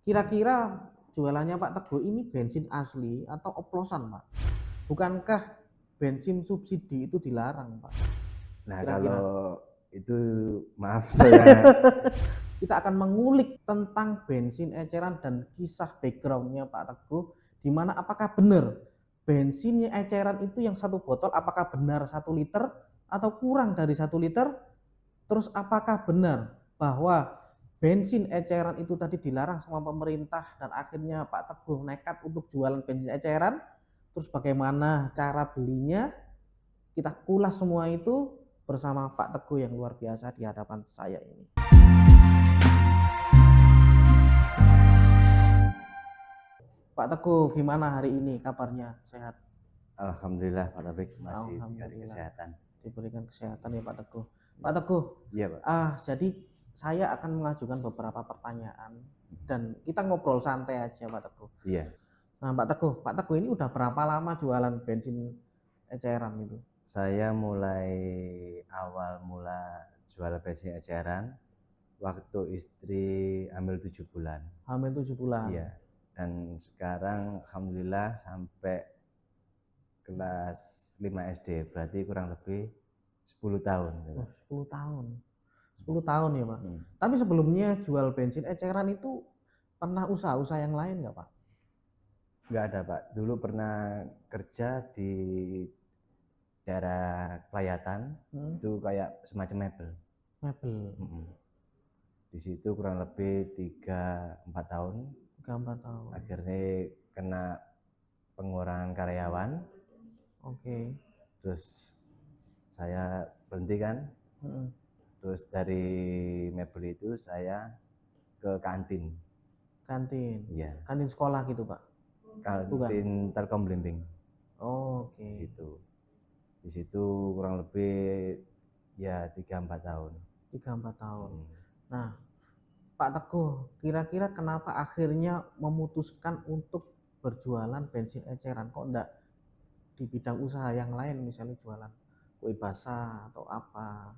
Kira-kira jualannya Pak Teguh ini bensin asli atau oplosan, Pak? Bukankah bensin subsidi itu dilarang, Pak? Nah, Kira-kira. kalau itu maaf saya Kita akan mengulik tentang bensin eceran dan kisah backgroundnya Pak Teguh, di mana apakah benar bensinnya eceran itu yang satu botol, apakah benar 1 liter atau kurang dari 1 liter? Terus apakah benar bahwa bensin eceran itu tadi dilarang sama pemerintah dan akhirnya Pak Teguh nekat untuk jualan bensin eceran? Terus bagaimana cara belinya? Kita kulas semua itu bersama Pak Teguh yang luar biasa di hadapan saya ini. Pak Teguh, gimana hari ini kabarnya? Sehat? alhamdulillah Pak Taufik masih diberi Alhamdulillah kesehatan. diberikan kesehatan ya Pak Teguh. Pak Ya. Teguh, Iya, Pak. jadi saya akan mengajukan beberapa pertanyaan dan kita ngobrol santai aja Pak Teguh. Iya. Nah Pak Teguh ini udah berapa lama jualan bensin eceran itu? Saya mulai awal mula jual bensin eceran waktu istri hamil 7 bulan. Hamil 7 bulan. Iya. Dan sekarang alhamdulillah sampai kelas 5 SD, berarti kurang lebih 10 tahun. Oh, 10 tahun. 10 tahun ya Pak. Hmm. Tapi sebelumnya jual bensin eceran itu pernah usaha-usaha yang lain nggak Pak? Nggak ada, Pak. Dulu pernah kerja di daerah Klayatan, itu kayak semacam mebel. Di situ kurang lebih 3-4 tahun. 3-4 tahun. Akhirnya kena pengurangan karyawan. Oke. Terus saya berhenti kan. Terus dari mebel itu saya ke kantin. Kantin? Iya. Kantin sekolah gitu Pak? Kantin Telkom Blimbing. Oh, oke. Di situ kurang lebih ya 3-4 tahun. 3-4 tahun. Nah, Pak Teguh, kira-kira kenapa akhirnya memutuskan untuk berjualan bensin eceran? Kok enggak di bidang usaha yang lain, misalnya jualan kue basah atau apa?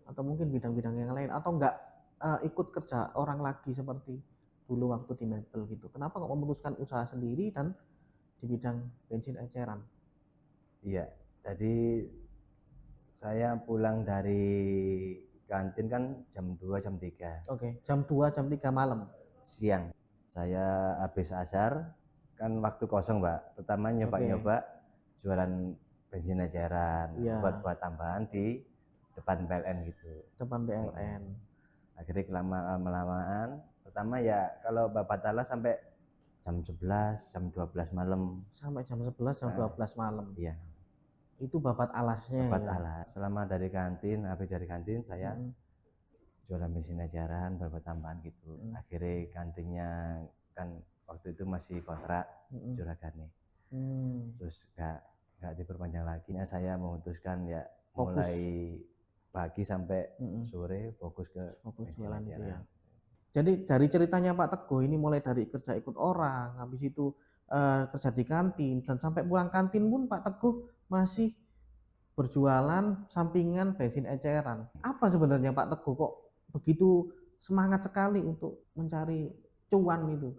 Atau mungkin bidang-bidang yang lain, atau enggak ikut kerja orang lagi seperti dulu waktu di mebel gitu. Kenapa kok memutuskan usaha sendiri dan di bidang bensin eceran? Iya, tadi saya pulang dari kantin kan jam 2, jam 3. Oke, jam 2, jam 3 malam. Siang. Saya habis asar, kan waktu kosong, Pak. Pertama nyoba-nyoba jualan bensin eceran, buat tambahan di depan PLN gitu. Depan PLN. Akhirnya kelamaan, pertama ya kalau Bapak Tala sampai jam 11, jam 12 malam. Sampai jam 11, jam 12 malam. Iya. Itu babat alasnya. Babat alas. Selama dari kantin, habis dari kantin saya jualan bensin eceran, berbuat tambahan gitu. Akhirnya kantinnya kan waktu itu masih kontrak juragan nih. Terus nggak diperpanjang lagi. Saya memutuskan ya mulai pagi sampai sore fokus jualan itu ya. Jadi dari ceritanya Pak Teguh ini mulai dari kerja ikut orang, habis itu kerja di kantin, dan sampai pulang kantin pun Pak Teguh masih berjualan sampingan bensin eceran. Apa sebenarnya Pak Teguh kok begitu semangat sekali untuk mencari cuan itu?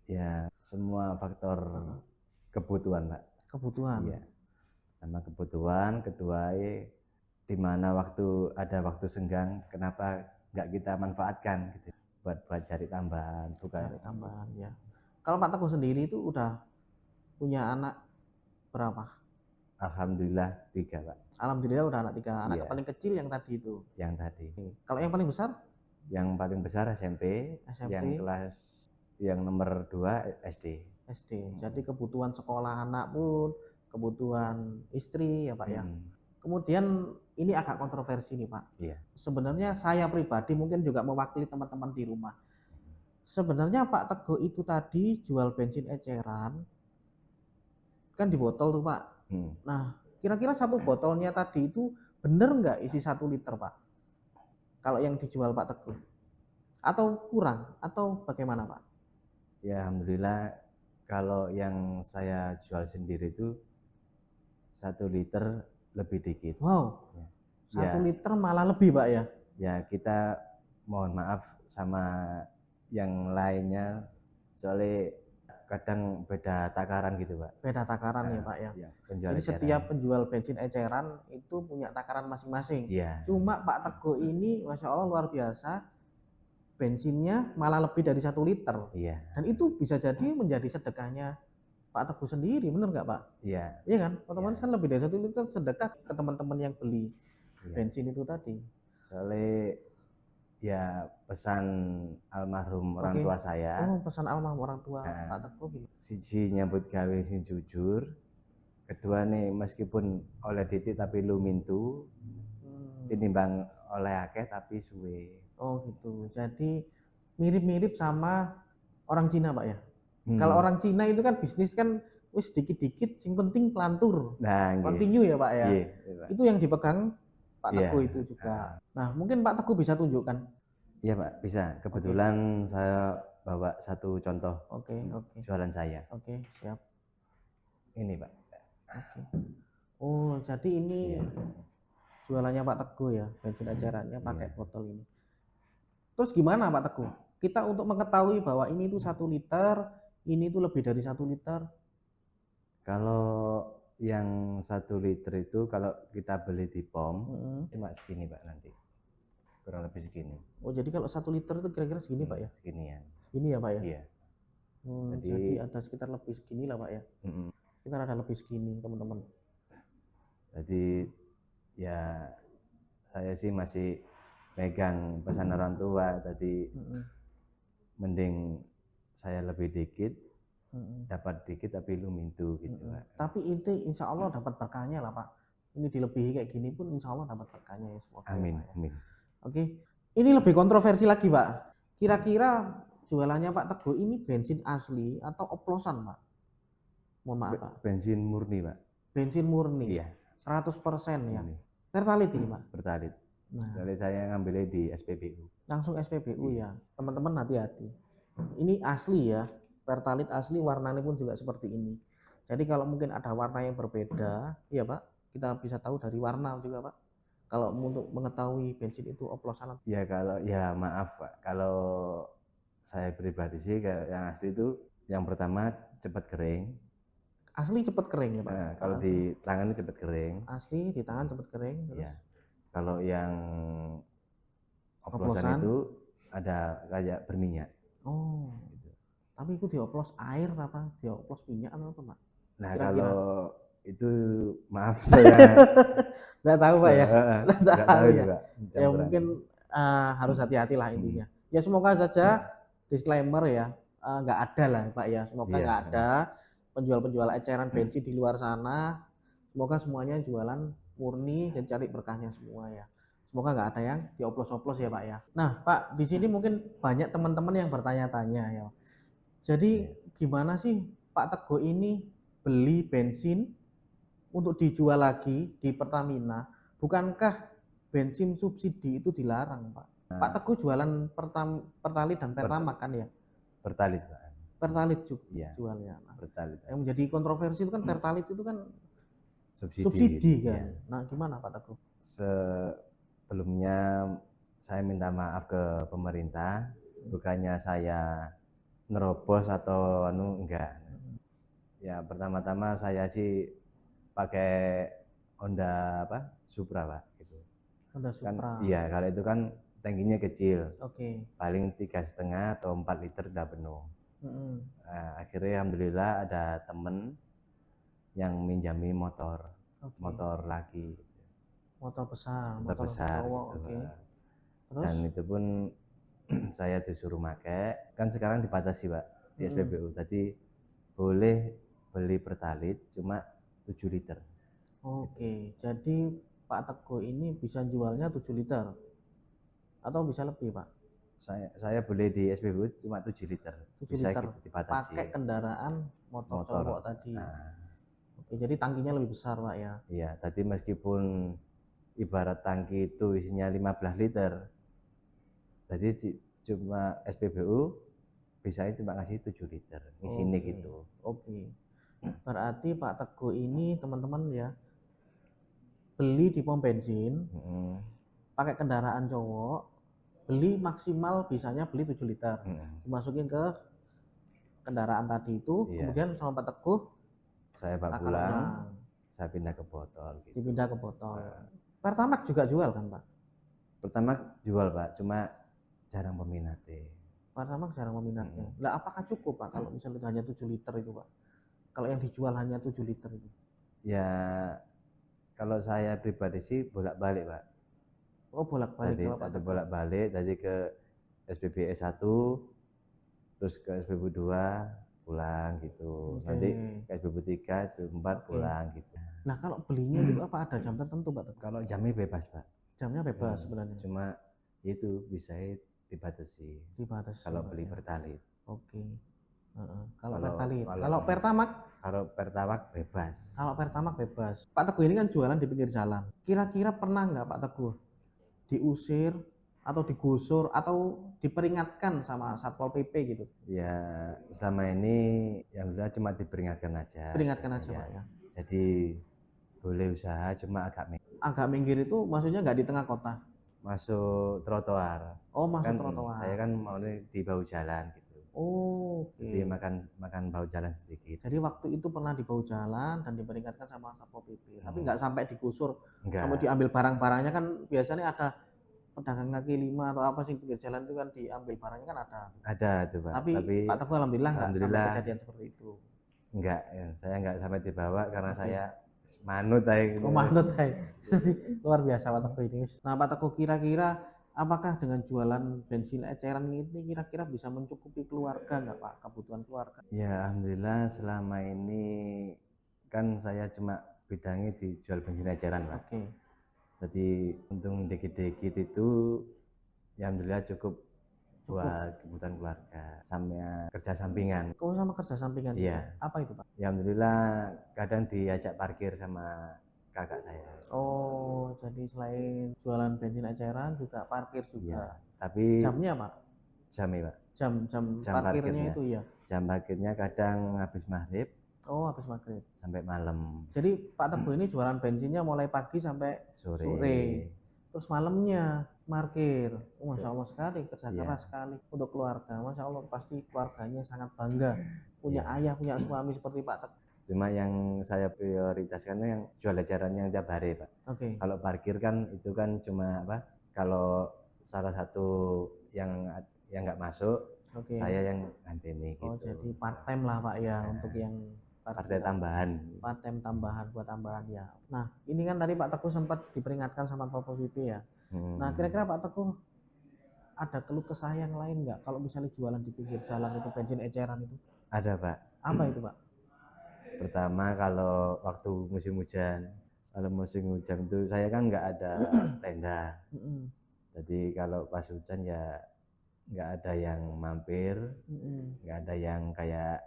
Ya semua faktor kebutuhan, Pak. Kebutuhan. Iya. Sama kebutuhan, kedua di mana ada waktu senggang, kenapa nggak kita manfaatkan gitu buat cari tambahan, Cari tambahan ya. Kalau Pak Teguh sendiri itu udah punya anak berapa? Alhamdulillah 3, Pak. Alhamdulillah udah anak 3. Anak paling kecil yang tadi itu. Yang tadi. Kalau yang paling besar? Yang paling besar SMP. Yang nomor 2 SD. Jadi kebutuhan sekolah anak pun, kebutuhan istri ya Pak ya. Kemudian ini agak kontroversi nih Pak. Iya. Sebenarnya saya pribadi mungkin juga mewakili teman-teman di rumah. Sebenarnya Pak Teguh itu tadi jual bensin eceran kan di botol tuh Pak. Nah, kira-kira satu botolnya tadi itu bener nggak isi 1 liter Pak? Kalau yang dijual Pak Teguh? Atau kurang? Atau bagaimana Pak? Ya Alhamdulillah kalau yang saya jual sendiri itu 1 liter lebih dikit. Wow, 1 liter malah lebih Pak ya? Ya kita mohon maaf sama yang lainnya, soalnya kadang beda takaran gitu Pak. Beda takaran ya Pak ya. Penjual Jadi eceran. setiap penjual bensin eceran itu punya takaran masing-masing. Iya. Cuma Pak Teguh ini Masya Allah luar biasa, bensinnya malah lebih dari 1 liter. Iya. Dan itu bisa jadi menjadi sedekahnya Pak Teguh sendiri, bener nggak Pak? Iya. Iya kan? Otomatis kan lebih dari 1 liter sedekah ke teman-teman yang beli bensin itu tadi. Soalnya ya pesan almarhum orang tua saya. Oh, pesan almarhum orang tua Pak Teguh. Siji nyambut gawe sing jujur. Kedua nih, meskipun oleh didik tapi lu mintu. Tinimbang oleh akeh tapi suwe. Oh gitu. Jadi mirip-mirip sama orang Cina Pak ya. Kalau orang Cina itu kan bisnis kan wis dikit-dikit, sing penting kelantur. Nah, continue ya Pak ya. Iya. Itu yang dipegang Pak Teguh itu juga. Nah, mungkin Pak Teguh bisa tunjukkan. Iya Pak, bisa. Kebetulan saya bawa satu contoh jualan saya. Oke, siap. Ini Pak. Oh, jadi ini jualannya Pak Teguh ya, bensin ecerannya pakai botol ini. Terus gimana Pak Teguh? Kita untuk mengetahui bahwa ini itu 1 liter, ini itu lebih dari 1 liter. Kalau yang 1 liter itu kalau kita beli di POM cuma segini Pak nanti, kurang lebih segini. Oh jadi kalau 1 liter itu kira-kira segini Pak ya? Seginian. Segini ya Pak ya? Iya. Jadi ada sekitar lebih segini lah Pak ya? Sekitar ada lebih segini teman-teman. Jadi ya saya sih masih pegang pesan orang tua, tadi mending saya lebih dikit, dapat dikit tapi lu mintu gitu Pak. Tapi itu insya Allah dapat berkahnya lah Pak. Ini dilebihi kayak gini pun insya Allah dapat berkahnya ya semua. Amin, ya, amin. Oke, ini lebih kontroversi lagi Pak. Kira-kira jualannya Pak Teguh ini bensin asli atau oplosan Pak? Mohon maaf Pak. Bensin murni Pak. Bensin murni? Iya. 100% ya? Pertalite ini Pak? Pertalite. Nah, soalnya saya ngambilnya di SPBU. Langsung SPBU ya, teman-teman hati-hati. Ini asli ya, Pertalite asli, warnanya pun juga seperti ini. Jadi kalau mungkin ada warna yang berbeda, ya Pak, kita bisa tahu dari warna juga Pak. Kalau untuk mengetahui bensin itu oplosan. Ya kalau ya maaf Pak, kalau saya pribadi sih yang asli itu yang pertama cepat kering. Asli cepat kering ya Pak? Nah, kalau di tangan cepat kering. Asli di tangan cepat kering. Terus? Ya. Kalau yang oplosan itu ada kayak berminyak. Oh. Gitu. Tapi itu dioplos air apa? Dioplos minyak atau apa Pak? Nah kalau itu maaf saya nggak tahu Pak ya. Nggak tahu ya. Ya mungkin harus hati-hati lah intinya. Ya semoga saja disclaimer ya, nggak ada lah Pak ya. Semoga nggak ada penjual-penjual eceran bensin di luar sana. Semoga semuanya jualan murni dan cari berkahnya semua ya. Semoga nggak ada yang dioplos-oplos ya Pak ya. Nah Pak, di sini mungkin banyak teman-teman yang bertanya-tanya ya. Jadi gimana sih Pak Teguh ini beli bensin untuk dijual lagi di Pertamina? Bukankah bensin subsidi itu dilarang Pak? Pak Teguh jualan Pertalite dan Pertamax kan ya? Pertalite Pak. Pertalite juga jualnya. Nah, Pertalite. yang menjadi kontroversi itu kan Pertalite itu kan subsidi kan. Ya. Nah gimana Pak Teguh? Sebelumnya saya minta maaf ke pemerintah, bukannya saya nerobos atau enggak. Ya pertama-tama saya sih pakai Honda Supra Pak gitu. Honda Supra. Kan, iya kalau itu kan tangkinya kecil. Paling 3,5 atau 4 liter udah penuh. Nah, akhirnya alhamdulillah ada temen yang minjami motor lagi. Motor besar. Cowok, gitu. Terus? Dan itu pun saya disuruh pakai. Kan sekarang dibatasi Pak di SPBU. Tadi boleh beli Pertalite cuma 7 liter. Oke, jadi Pak Teguh ini bisa jualnya 7 liter atau bisa lebih Pak? Saya boleh di SPBU cuma 7 liter. 7 liter dibatasi. Pakai kendaraan motor cowok tadi. Nah. Oke, jadi tangkinya lebih besar Pak ya? Iya, tadi meskipun ibarat tangki itu isinya 15 liter, jadi cuma SPBU bisa cuma ngasih 7 liter isinya gitu. Oke. Berarti Pak Teguh ini teman-teman ya beli di pom bensin, pakai kendaraan cowok, beli maksimal bisanya beli 7 liter. Dimasukin ke kendaraan tadi itu, kemudian sama Pak Teguh saya bawa pulang, saya pindah ke botol gitu. Dipindah ke botol. Pertamax juga jual kan, Pak? Pertamax jual, Pak, cuma jarang peminatnya. Pertamax jarang peminatnya. Lah apakah cukup, Pak, kalau misalnya hanya 7 liter itu, Pak? Kalau yang dijual hanya 7 liter itu? Ya kalau saya pribadi sih bolak-balik, Pak. Oh, bolak-balik. Tadi bolak-balik, tadi ke SPBU 1, terus ke SPBU 2 pulang gitu. Nanti ke SPBU 3, SPBU 4 pulang gitu. Nah, kalau belinya itu apa ada jam tertentu, Pak? Kalau jamnya bebas, Pak. Jamnya bebas sebenarnya. Cuma itu bisa dibatasi. Kalau beli Pertalite. Oke. Kalau Pertalite. Kalau Pertamax? Kalau Pertamax bebas. Kalau Pertamax bebas. Pak Teguh ini kan jualan di pinggir jalan. Kira-kira pernah nggak Pak Teguh diusir atau digusur atau diperingatkan sama Satpol PP gitu? Ya selama ini yang udah cuma diperingatkan aja. Peringatkan aja, Pak ya. Jadi boleh usaha cuma agak minggir. Agak minggir itu maksudnya nggak di tengah kota? Masuk trotoar. Oh, masuk trotoar. Saya kan mau di bahu jalan gitu. Oh, oke. Jadi makan bahu jalan sedikit. Jadi waktu itu pernah di bahu jalan dan diperingatkan sama Satpol PP. Tapi nggak sampai digusur, sampai diambil barang-barangnya kan biasanya ada pedagang kaki lima atau apa sih pinggir jalan itu kan diambil barangnya kan ada. Ada tuh, Pak. Tapi Pak Teguh alhamdulillah nggak sampai kejadian seperti itu. Enggak, saya nggak sampai dibawa karena saya manut aja gitu. Oh, manut aja. Luar biasa Pak Teguh ini. Nah, Pak Teguh kira-kira apakah dengan jualan bensin eceran ini kira-kira bisa mencukupi keluarga nggak, Pak, kebutuhan keluarga? Ya alhamdulillah selama ini kan saya cuma bidangnya di jual bensin eceran, Pak. Oke. Jadi untung dikit-dikit itu ya alhamdulillah cukup buat kebutuhan keluarga sama kerja sampingan. Oh, sama kerja sampingan? Iya. Apa itu, Pak? Ya alhamdulillah kadang diajak parkir sama kakak saya. Oh, jadi selain jualan bensin eceran juga parkir juga. Iya, tapi jamnya, Pak? Jamnya, Pak. Jam parkirnya itu ya? Jam parkirnya kadang habis maghrib. Oh, habis maghrib. Sampai malam. Jadi Pak Teguh ini jualan bensinnya mulai pagi sampai sore. Terus malamnya parkir. Oh, Masya Allah sekali, kerja keras sekali untuk keluarga. Masya Allah, pasti keluarganya sangat bangga punya ayah, punya suami seperti Pak Teguh. Cuma yang saya prioritaskan yang jual eceran yang tiap hari, Pak. Oke. Kalau parkir kan itu kan cuma apa? Kalau salah satu yang nggak masuk, saya yang nganteni gitu. Oh, jadi part time lah, Pak ya, untuk yang partai tambahan. Part-time tambahan buat tambahan ya. Nah, ini kan tadi Pak Teguh sempat diperingatkan sama Satpol PP ya. Nah, kira-kira Pak Teguh ada keluh kesah yang lain nggak kalau misalnya jualan di pinggir jalan itu bensin eceran itu? Ada, Pak. Apa itu, Pak? Pertama kalau waktu musim hujan. Kalau musim hujan itu saya kan nggak ada tenda. Jadi kalau pas hujan ya nggak ada yang mampir, nggak ada yang kayak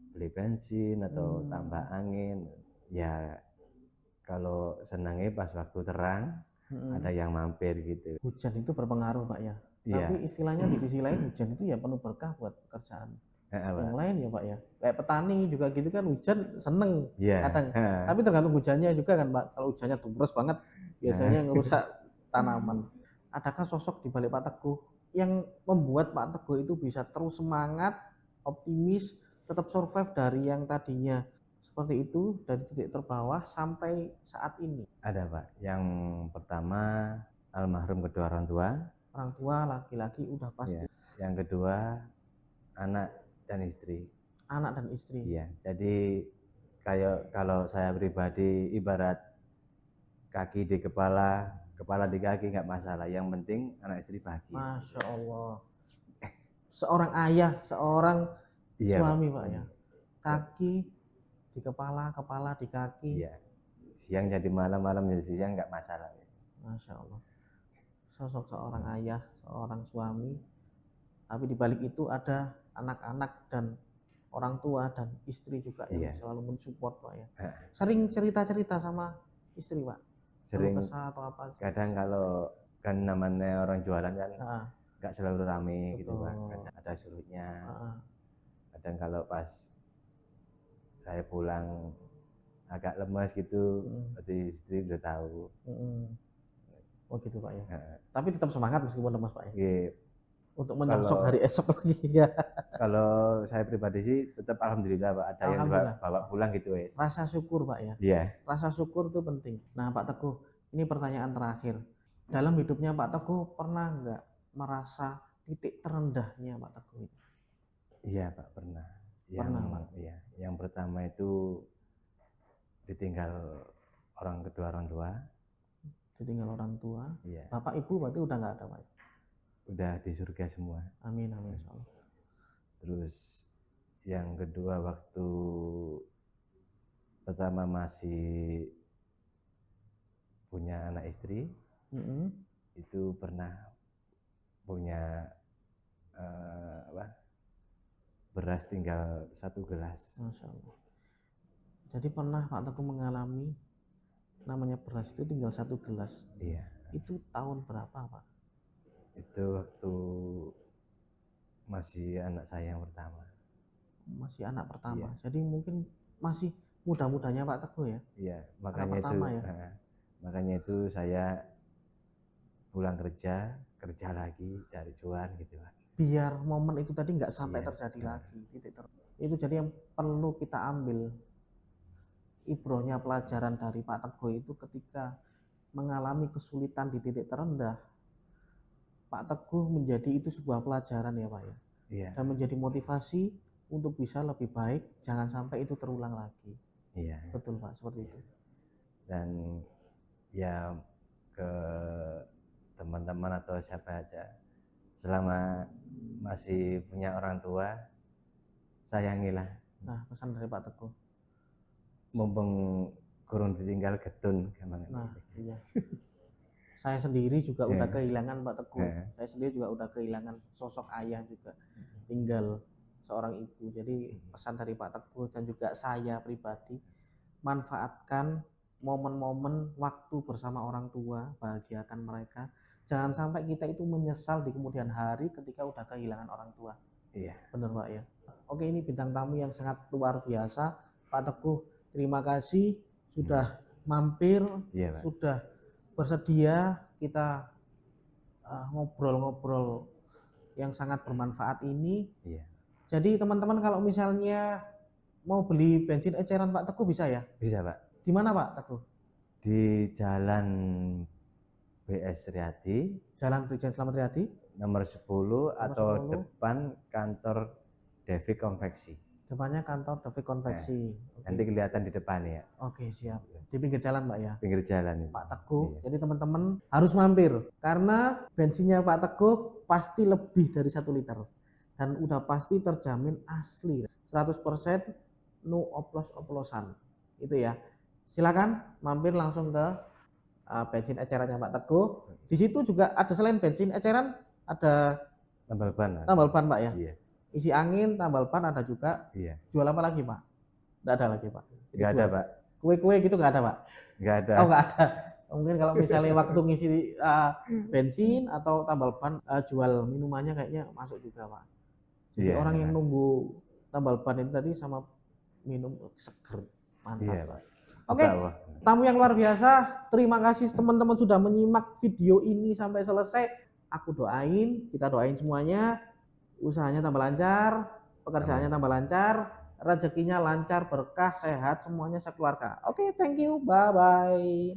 beli bensin atau tambah angin. Ya kalau senangnya pas waktu terang ada yang mampir gitu. Hujan itu berpengaruh, Pak ya. Tapi istilahnya di sisi lain hujan itu ya penuh berkah buat pekerjaan yang lain ya, Pak ya. Kayak petani juga gitu kan, hujan seneng kadang. Tapi tergantung hujannya juga kan, Pak. Kalau hujannya deras banget biasanya ngerusak tanaman. Adakah sosok di balik Pak Teguh yang membuat Pak Teguh itu bisa terus semangat, optimis, tetap survive dari yang tadinya seperti itu, dari titik terbawah sampai saat ini? Ada, Pak. Yang pertama almarhum kedua orang tua. Orang tua laki-laki udah pasti. Yang kedua anak dan istri. Anak dan istri. Iya. Jadi kayak kalau saya pribadi ibarat kaki di kepala, kepala di kaki nggak masalah. Yang penting anak istri bahagia. Masya Allah. Seorang ayah, seorang suami, Pak ya. Kaki di kepala, kepala di kaki. Iya. Siang jadi malam, malam jadi siang nggak masalah. Masya Allah. Sosok seorang ayah, seorang suami. Tapi di balik itu ada anak-anak dan orang tua dan istri juga yang selalu mensupport, Pak ya. Sering cerita-cerita sama istri, Pak? Sering. Kesah atau apa? Kadang kalau kan namanya orang jualan kan nggak selalu rame. Betul. Gitu, Pak. Kadang ada surutnya. Kadang kalau pas saya pulang agak lemas gitu, berarti istri udah tahu. Oh gitu Pak ya. Heeh. Tapi tetap semangat meskipun lemas Pak ya. Nggih. Untuk menyongsong Kalau hari esok lagi ya. kalau saya pribadi sih tetap alhamdulillah Pak, ada yang Alhamdulillah. bawa pulang gitu wes. Rasa syukur Pak ya. Iya. Rasa syukur itu penting. Nah Pak Teguh, ini pertanyaan terakhir. Dalam hidupnya Pak Teguh pernah nggak merasa titik terendahnya Pak Teguh? Iya Pak, pernah. Pernah Pak. Iya, yang pertama itu ditinggal kedua orang tua. Ditinggal orang tua. Iya. Bapak ibu berarti udah nggak ada Pak? Udah di surga semua. Amin amin insyaallah. Terus yang kedua waktu pertama masih punya anak istri, itu pernah punya beras tinggal 1 gelas. Masya Allah. Jadi pernah Pak Teguh mengalami namanya beras itu tinggal 1 gelas. Iya. Itu tahun berapa Pak? Itu waktu masih anak saya yang pertama. Masih anak pertama. Iya. Jadi mungkin masih muda-mudanya Pak Teguh ya? Iya, makanya itu ya? makanya itu saya pulang kerja lagi cari cuan gitu Pak. Biar momen itu tadi nggak sampai terjadi lagi. Itu jadi yang perlu kita ambil ibrohnya, pelajaran dari Pak Teguh itu ketika mengalami kesulitan di titik terendah, Pak Teguh menjadi itu sebuah pelajaran ya Pak ya. Iya. Dan menjadi motivasi untuk bisa lebih baik, jangan sampai itu terulang lagi. Iya. Betul Pak, seperti itu. Dan ya ke teman-teman atau siapa aja, selama masih punya orang tua, sayangilah. Nah, pesan dari Pak Teguh. Mumpung kurang ditinggal getun. Nah, iya. Saya sendiri juga udah kehilangan Pak Teguh. Saya sendiri juga udah kehilangan sosok ayah juga. Tinggal seorang ibu. Jadi pesan dari Pak Teguh dan juga saya pribadi, manfaatkan momen-momen waktu bersama orang tua, bahagiakan mereka. Jangan sampai kita itu menyesal di kemudian hari ketika udah kehilangan orang tua. Iya. Benar Pak ya. Oke, ini bintang tamu yang sangat luar biasa. Pak Teguh, terima kasih sudah mampir, sudah bersedia kita ngobrol-ngobrol yang sangat bermanfaat ini. Iya. Jadi teman-teman kalau misalnya mau beli bensin eceran Pak Teguh bisa ya? Bisa Pak. Di mana Pak Teguh? Di Jalan BS Riyadi. Jalan Brigjen Slamet Riyadi. Nomor 10 atau 10. Depan kantor Devi Konveksi. Depannya kantor Devi Konveksi. Nanti kelihatan di depan ya. Oke, siap. Di pinggir jalan Pak ya? Pinggir jalan. Pak Teguh. Iya. Jadi teman-teman harus mampir. Karena bensinnya Pak Teguh pasti lebih dari 1 liter. Dan udah pasti terjamin asli. 100% no oplos-oplosan. Itu ya. Silakan mampir langsung ke bensin ecerannya Pak Teguh. Di situ juga ada selain bensin eceran, ada tambal ban. Tambal ban Pak ya? Iya. Isi angin, tambal ban ada juga. Iya. Jual apa lagi Pak? Nggak ada lagi Pak? Nggak ada Pak. Kue-kue gitu nggak ada Pak? Nggak ada. Oh nggak ada. Mungkin kalau misalnya waktu ngisi bensin atau tambal ban, jual minumannya kayaknya masuk juga Pak. Jadi orang yang nunggu tambal ban itu tadi sama minum seger, mantap. Iya Pak. Oke, tamu yang luar biasa. Terima kasih teman-teman sudah menyimak video ini sampai selesai. Aku doain, kita doain semuanya, usahanya tambah lancar, pekerjaannya tambah lancar, rezekinya lancar, berkah, sehat, semuanya sekeluarga. Oke, thank you, bye-bye.